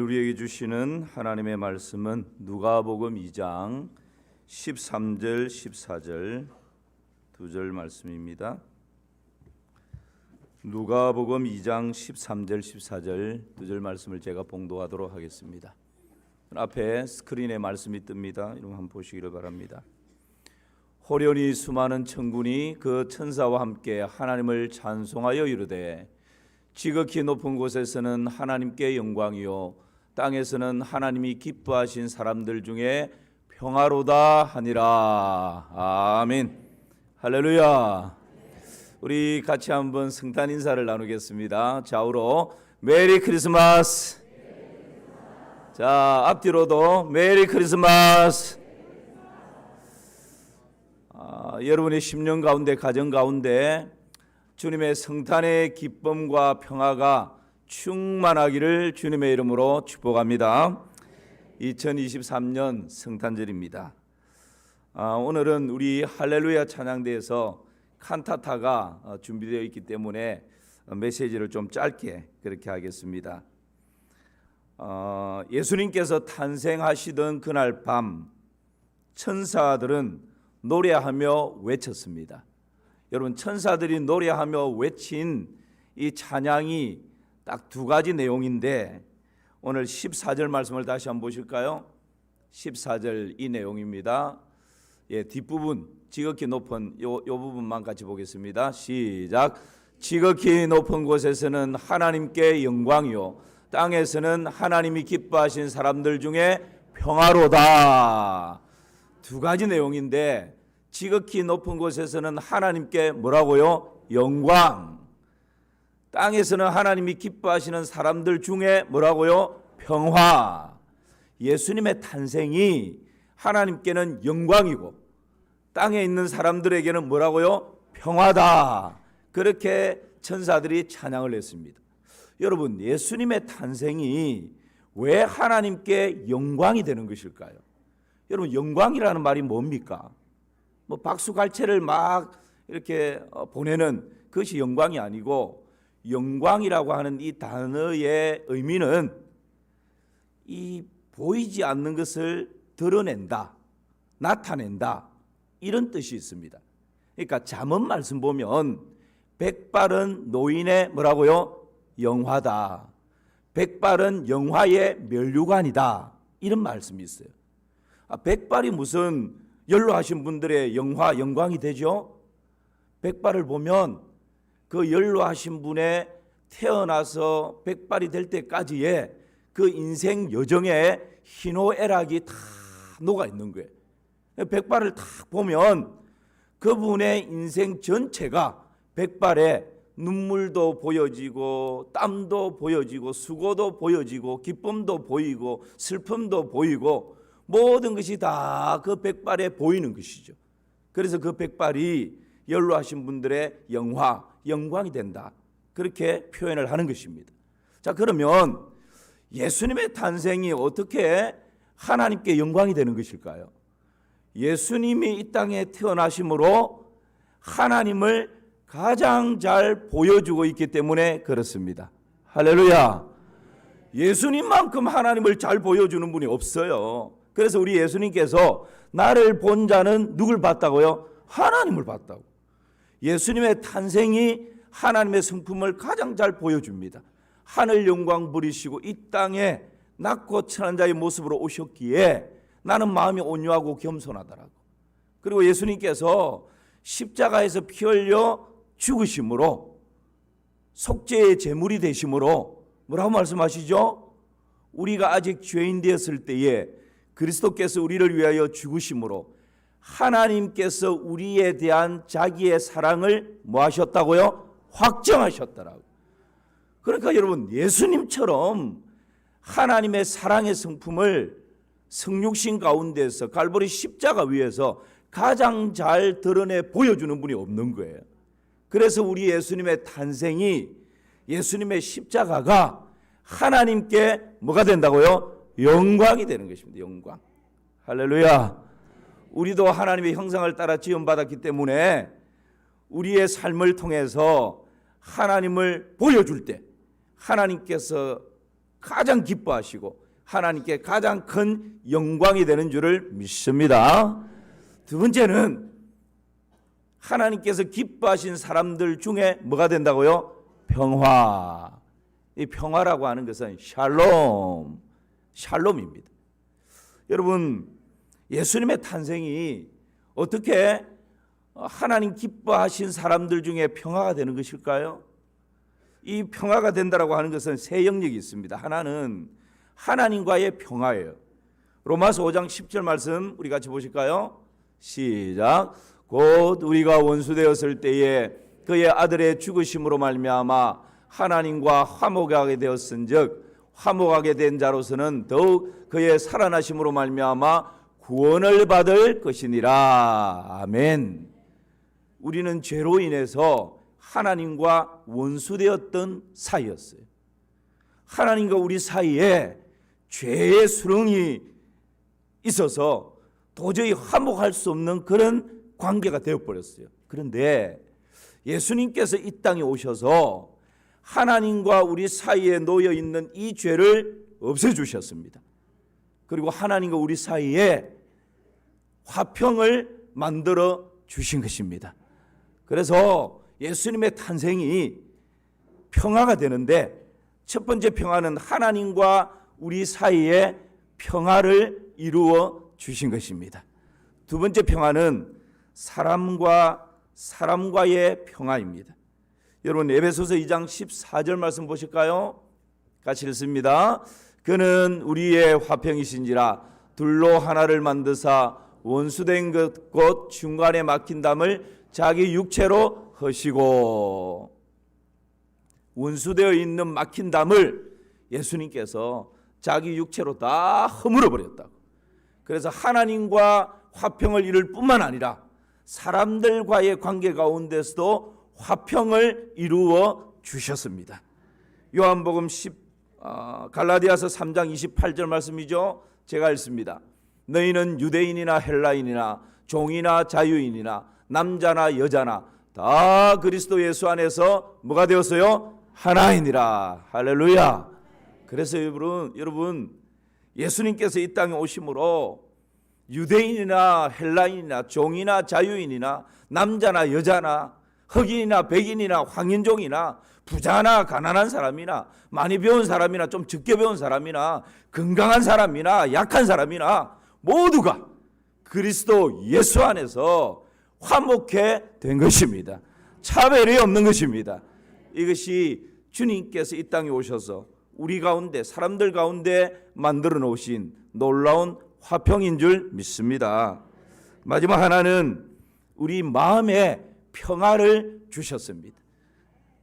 우리에게 주시는 하나님의 말씀은 누가복음 2장 13절 14절 두 절 말씀입니다. 누가복음 2장 13절 14절 두 절 말씀을 제가 봉독하도록 하겠습니다. 앞에 스크린에 말씀이 뜹니다. 여러분 한번 보시기를 바랍니다. 호련히 수많은 천군이 그 천사와 함께 하나님을 찬송하여 이르되 지극히 높은 곳에서는 하나님께 영광이요 땅에서는 하나님이 기뻐하신 사람들 중에 평화로다 하니라. 아멘. 할렐루야. 우리 같이 한번 성탄 인사를 나누겠습니다. 좌우로 메리 크리스마스. 자, 앞뒤로도 메리 크리스마스. 여러분의 심령 가운데, 가정 가운데 주님의 성탄의 기쁨과 평화가 충만하기를 주님의 이름으로 축복합니다. 2023년 성탄절입니다. 오늘은 우리 할렐루야 찬양대에서 칸타타가 준비되어 있기 때문에 메시지를 좀 짧게 그렇게 하겠습니다. 예수님께서 탄생하시던 그날 밤 천사들은 노래하며 외쳤습니다. 여러분, 천사들이 노래하며 외친 이 찬양이 딱 두 가지 내용인데 오늘 14절 말씀을 다시 한번 보실까요? 14절 이 내용입니다. 뒷부분 지극히 높은 요 부분만 같이 보겠습니다. 시작. 지극히 높은 곳에서는 하나님께 영광이요 땅에서는 하나님이 기뻐하신 사람들 중에 평화로다. 두 가지 내용인데 지극히 높은 곳에서는 하나님께 뭐라고요? 영광. 땅에서는 하나님이 기뻐하시는 사람들 중에 뭐라고요? 평화. 예수님의 탄생이 하나님께는 영광이고 땅에 있는 사람들에게는 뭐라고요? 평화다. 그렇게 천사들이 찬양을 했습니다. 여러분, 예수님의 탄생이 왜 하나님께 영광이 되는 것일까요? 여러분, 영광이라는 말이 뭡니까? 뭐 박수갈채를 막 이렇게 보내는 그것이 영광이 아니고, 영광이라고 하는 이 단어의 의미는 이 보이지 않는 것을 드러낸다, 나타낸다, 이런 뜻이 있습니다. 그러니까 잠언 말씀 보면 백발은 노인의 뭐라고요? 영화다. 백발은 영화의 면류관이다. 이런 말씀이 있어요. 백발이 무슨 연로하신 분들의 영광이 되죠? 백발을 보면 그 연로하신 분의 태어나서 백발이 될 때까지의 그 인생 여정에 희노애락이 다 녹아 있는 거예요. 백발을 딱 보면 그분의 인생 전체가 백발에 눈물도 보여지고 땀도 보여지고 수고도 보여지고 기쁨도 보이고 슬픔도 보이고 모든 것이 다 그 백발에 보이는 것이죠. 그래서 그 백발이 연로하신 분들의 영광이 된다. 그렇게 표현을 하는 것입니다. 자, 그러면 예수님의 탄생이 어떻게 하나님께 영광이 되는 것일까요? 예수님이 이 땅에 태어나심으로 하나님을 가장 잘 보여주고 있기 때문에 그렇습니다. 할렐루야. 예수님만큼 하나님을 잘 보여주는 분이 없어요. 그래서 우리 예수님께서 나를 본 자는 누굴 봤다고요? 하나님을 봤다고. 예수님의 탄생이 하나님의 성품을 가장 잘 보여줍니다. 하늘 영광 부리시고 이 땅에 낮고 천한 자의 모습으로 오셨기에 나는 마음이 온유하고 겸손하더라고. 그리고 예수님께서 십자가에서 피 흘려 죽으심으로 속죄의 제물이 되심으로 뭐라고 말씀하시죠? 우리가 아직 죄인 되었을 때에 그리스도께서 우리를 위하여 죽으심으로 하나님께서 우리에 대한 자기의 사랑을 뭐 하셨다고요? 확정하셨더라고. 그러니까 여러분, 예수님처럼 하나님의 사랑의 성품을 성육신 가운데서 갈보리 십자가 위에서 가장 잘 드러내 보여주는 분이 없는 거예요. 그래서 우리 예수님의 탄생이, 예수님의 십자가가 하나님께 뭐가 된다고요? 영광이 되는 것입니다. 영광. 할렐루야. 우리도 하나님의 형상을 따라 지음받았기 때문에 우리의 삶을 통해서 하나님을 보여줄 때 하나님께서 가장 기뻐하시고 하나님께 가장 큰 영광이 되는 줄을 믿습니다. 두 번째는 하나님께서 기뻐하신 사람들 중에 뭐가 된다고요? 평화. 이 평화라고 하는 것은 샬롬입니다. 여러분, 예수님의 탄생이 어떻게 하나님 기뻐하신 사람들 중에 평화가 되는 것일까요? 이 평화가 된다라고 하는 것은 세 영역이 있습니다. 하나는 하나님과의 평화예요. 로마서 5장 10절 말씀 우리 같이 보실까요? 시작. 곧 우리가 원수되었을 때에 그의 아들의 죽으심으로 말미암아 하나님과 화목하게 되었은즉 화목하게 된 자로서는 더욱 그의 살아나심으로 말미암아 구원을 받을 것이니라. 아멘. 우리는 죄로 인해서 하나님과 원수되었던 사이였어요. 하나님과 우리 사이에 죄의 수렁이 있어서 도저히 화목할 수 없는 그런 관계가 되어버렸어요. 그런데 예수님께서 이 땅에 오셔서 하나님과 우리 사이에 놓여 있는 이 죄를 없애주셨습니다. 그리고 하나님과 우리 사이에 화평을 만들어 주신 것입니다. 그래서 예수님의 탄생이 평화가 되는데, 첫 번째 평화는 하나님과 우리 사이에 평화를 이루어 주신 것입니다. 두 번째 평화는 사람과 사람과의 평화입니다. 여러분, 에베소서 2장 14절 말씀 보실까요? 같이 읽습니다. 그는 우리의 화평이신지라 둘로 하나를 만드사 원수된 것 곧 중간에 막힌 담을 자기 육체로 허시고. 원수되어 있는 막힌 담을 예수님께서 자기 육체로 다 허물어 버렸다고. 그래서 하나님과 화평을 이룰 뿐만 아니라 사람들과의 관계 가운데서도 화평을 이루어 주셨습니다. 요한복음 갈라디아서 3장 28절 말씀이죠. 제가 읽습니다. 너희는 유대인이나 헬라인이나 종이나 자유인이나 남자나 여자나 다 그리스도 예수 안에서 뭐가 되었어요? 하나이니라. 할렐루야. 그래서 여러분 예수님께서 이 땅에 오심으로 유대인이나 헬라인이나 종이나 자유인이나 남자나 여자나 흑인이나 백인이나 황인종이나 부자나 가난한 사람이나 많이 배운 사람이나 좀 적게 배운 사람이나 건강한 사람이나 약한 사람이나 모두가 그리스도 예수 안에서 화목해 된 것입니다. 차별이 없는 것입니다. 이것이 주님께서 이 땅에 오셔서 우리 가운데, 사람들 가운데 만들어 놓으신 놀라운 화평인 줄 믿습니다. 마지막 하나는 우리 마음에 평화를 주셨습니다.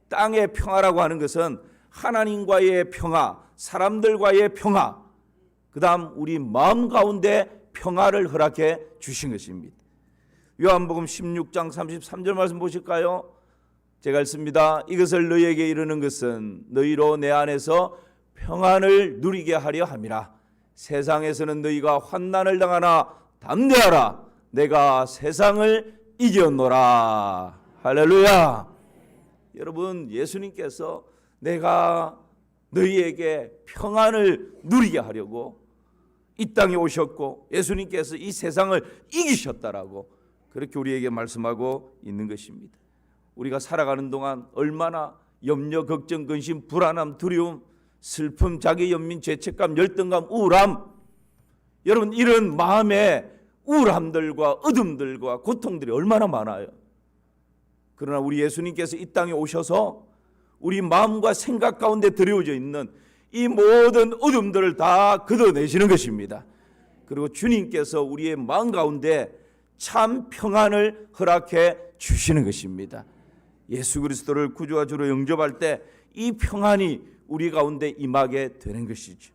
땅의 평화라고 하는 것은 하나님과의 평화, 사람들과의 평화, 그 다음 우리 마음 가운데 평화를 허락해 주신 것입니다. 요한복음 16장 33절 말씀 보실까요? 제가 읽습니다. 이것을 너희에게 이르는 것은 너희로 내 안에서 평안을 누리게 하려 함이라. 세상에서는 너희가 환난을 당하나 담대하라. 내가 세상을 이겼노라. 할렐루야. 여러분, 예수님께서 내가 너희에게 평안을 누리게 하려고 이 땅에 오셨고 예수님께서 이 세상을 이기셨다라고 그렇게 우리에게 말씀하고 있는 것입니다. 우리가 살아가는 동안 얼마나 염려, 걱정, 근심, 불안함, 두려움, 슬픔, 자기 연민, 죄책감, 열등감, 우울함, 여러분 이런 마음의 우울함들과 어둠들과 고통들이 얼마나 많아요. 그러나 우리 예수님께서 이 땅에 오셔서 우리 마음과 생각 가운데 들여져 있는 이 모든 어둠들을 다 걷어내시는 것입니다. 그리고 주님께서 우리의 마음 가운데 참 평안을 허락해 주시는 것입니다. 예수 그리스도를 구주와 주로 영접할 때 이 평안이 우리 가운데 임하게 되는 것이죠.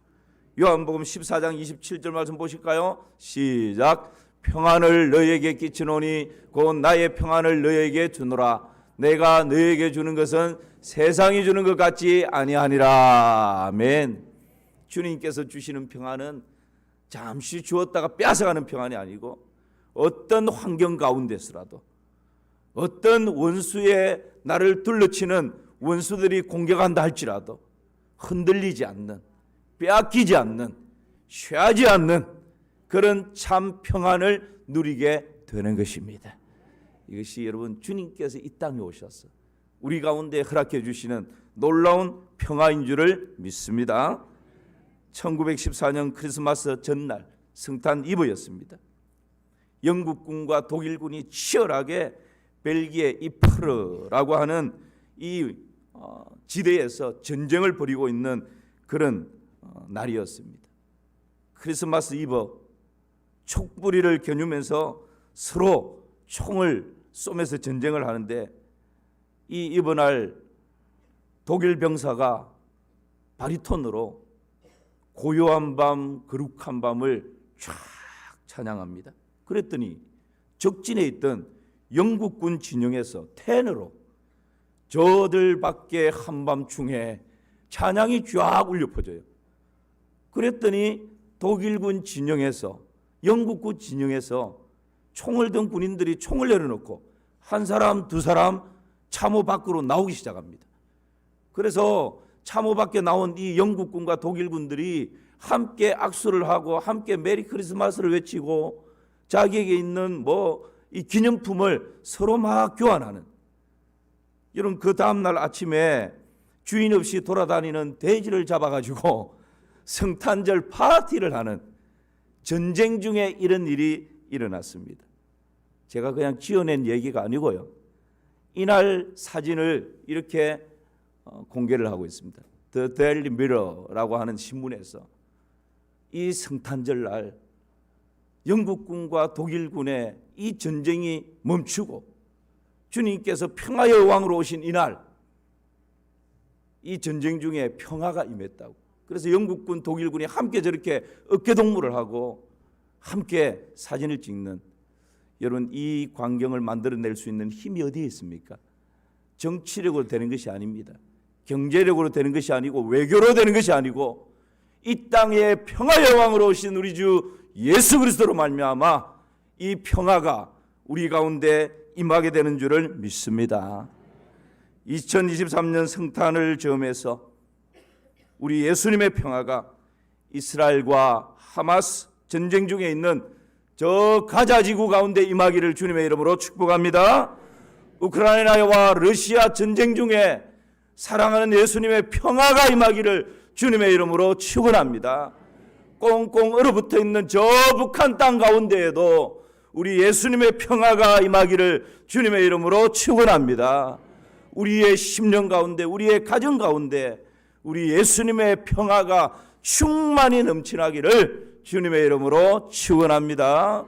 요한복음 14장 27절 말씀 보실까요? 시작. 평안을 너희에게 끼치노니 곧 나의 평안을 너희에게 주노라. 내가 너희에게 주는 것은 세상이 주는 것 같지 아니하니라. 아멘. 주님께서 주시는 평안은 잠시 주었다가 뺏어가는 평안이 아니고 어떤 환경 가운데서라도 어떤 원수의 나를 둘러치는 원수들이 공격한다 할지라도 흔들리지 않는 빼앗기지 않는, 취하지 않는 그런 참 평안을 누리게 되는 것입니다. 이것이 여러분 주님께서 이 땅에 오셔서 우리 가운데 허락해 주시는 놀라운 평화인 줄을 믿습니다. 1914년 크리스마스 전날 성탄 이브였습니다. 영국군과 독일군이 치열하게 벨기에 이프르라고 하는 이 지대에서 전쟁을 벌이고 있는 그런 날이었습니다. 크리스마스 이브 촛불이를 겨누면서 서로 총을 쏘면서 전쟁을 하는데 이 이브날 독일 병사가 바리톤으로 고요한 밤 거룩한 밤을 쫙 찬양합니다. 그랬더니 적진에 있던 영국군 진영에서 텐으로 저들 밖에 한밤중에 찬양이 쫙 울려 퍼져요. 그랬더니 독일군 진영에서 영국군 진영에서 총을 든 군인들이 총을 내려놓고 한 사람 두 사람 참호 밖으로 나오기 시작합니다. 그래서 참호 밖에 나온 이 영국군과 독일군들이 함께 악수를 하고 함께 메리 크리스마스를 외치고 자기에게 있는 이 기념품을 서로 막 교환하는, 여러분 그 다음날 아침에 주인 없이 돌아다니는 돼지를 잡아가지고 성탄절 파티를 하는, 전쟁 중에 이런 일이 일어났습니다. 제가 그냥 지어낸 얘기가 아니고요, 이날 사진을 이렇게 공개를 하고 있습니다. The Daily Mirror라고 하는 신문에서 이 성탄절 날 영국군과 독일군의 이 전쟁이 멈추고 주님께서 평화의 왕으로 오신 이날 이 전쟁 중에 평화가 임했다고. 그래서 영국군, 독일군이 함께 저렇게 어깨동무를 하고 함께 사진을 찍는, 여러분 이 광경을 만들어낼 수 있는 힘이 어디에 있습니까? 정치력으로 되는 것이 아닙니다. 경제력으로 되는 것이 아니고 외교로 되는 것이 아니고 이 땅에 평화의 왕으로 오신 우리 주 예수 그리스도로 말미암아 이 평화가 우리 가운데 임하게 되는 줄을 믿습니다. 2023년 성탄을 즈음해서 우리 예수님의 평화가 이스라엘과 하마스 전쟁 중에 있는 저 가자 지구 가운데 임하기를 주님의 이름으로 축복합니다. 우크라이나와 러시아 전쟁 중에 사랑하는 예수님의 평화가 임하기를 주님의 이름으로 축원합니다. 꽁꽁 얼어붙어 있는 저 북한 땅 가운데에도 우리 예수님의 평화가 임하기를 주님의 이름으로 축원합니다. 우리의 심령 가운데, 우리의 가정 가운데 우리 예수님의 평화가 충만히 넘치나기를 주님의 이름으로 축원합니다.